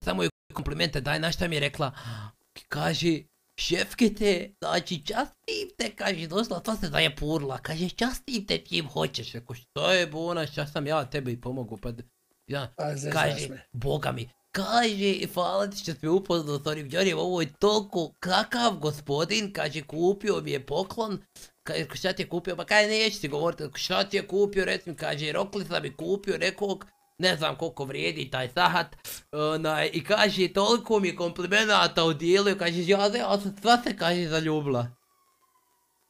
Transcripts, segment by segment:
samo joj komplimente daj, na šta mi je rekla, kaže, šefkete, znači častim te, kaže, doslovno se da je purla, kaže, častim te čim hoćeš, reko, što je bona, šta sam ja tebi pomogao, pa, ja, kaže, boga mi, kaže, hvala ti što si me upoznao s onim Đorijem, ovo je toliko kakav gospodin, kaže, kupio mi je poklon, kaže, šta ti je kupio, pa kaže, neću ti govoriti, šta ti je kupio, recimo, kaže, Roklisa mi kupio nekog, ne znam koliko vrijedi taj sahat, i kaže, toliko mi je komplimenata udjelio, kaže, ja sam sva se, kaže, zaljubila.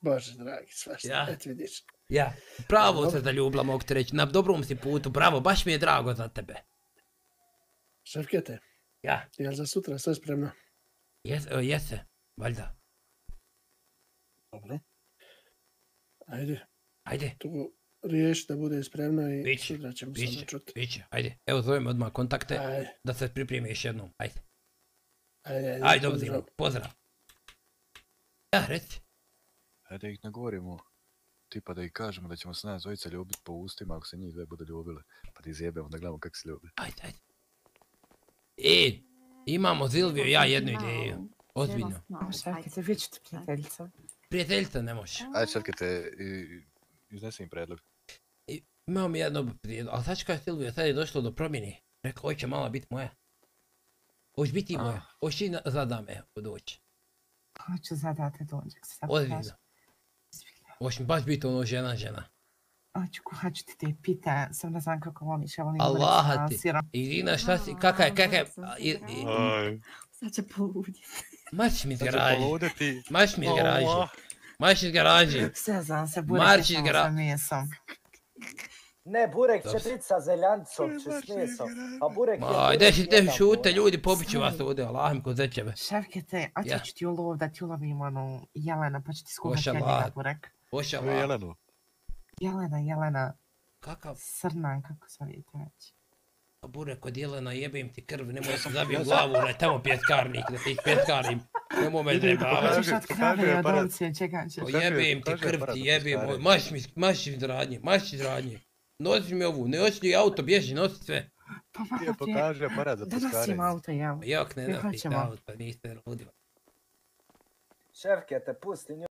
Bože, dragi, svašta, eto vidiš. Ja, pravo se zaljubila, mogu ti reći, na dobrom si putu, bravo, baš mi je drago za tebe. Šefkete, jel za sutra sve spremno? Jese, valjda. Dobro. Ajde. Ajde. Tu riješi da bude spremno i sutra ćemo samo čuti. Biće, ajde. Evo zovem odmah kontakte da se pripremi još jednom, ajde. Ajde, pozdrav. Ja, reci. Ajde ih nagovorimo, tipa da ih kažemo da ćemo se nas dvojica ljubiti po ustima ako se njih dve bude ljubile, pa da izjebemo da gledamo kako se ljubi. Ajde. Imamo Zilvio i ja jednu ideju. Ozbiljno. Šefkete, vi ćete prijateljica. Prijateljica ne može. Ajde, Šefkete, iznesi im predlog. Imamo jedno prijedlog, ali sad ću kaži Silvio, sad je došlo do promjene. Rekao, hoće mala biti moja. Hoće biti moja. Hoće i zadam me doći. Hoću zadate dođe. Ozbiljno. Hoće mi baš biti ono žena. Hoću ti te pita, sam da znam kako voliš, ja volim Allaha ti. Irina, šta si, kakav je? Sad će poluditi. Maš mi iz garaže. Sve znam se, burek je samo sa mesom. Ne, burek će biti sa zeljancom, s mesom. A burek je... Ajde šute, ljudi, pobiću vas ovdje, Allahim ko zečeve. Šefkete, a ću ti ulov da ti ulovim onu Jelena, pa ću ti skuhati jedina burek. Jelenu. Jelena. Kakav? Srnan, kako se vidite reći. Burek od Jelena, jebim ti krv, nemoj se zabijem glavu, ne tamo pjeskarnik, da ti ih pjeskarim. Nemoj me trebavati. Hoćeš od krave od ovcije, čekaj ćeš. Jebim ti krv ti, jebim, maš iz radnje. Nosi mi ovu, ne nosi auto, bježi, nosi sve. Pa malo prije, pokaži aparat za da nosim auto, jel? Jok, ne nosite auto, niste rodila. Šefke, te pusti nju.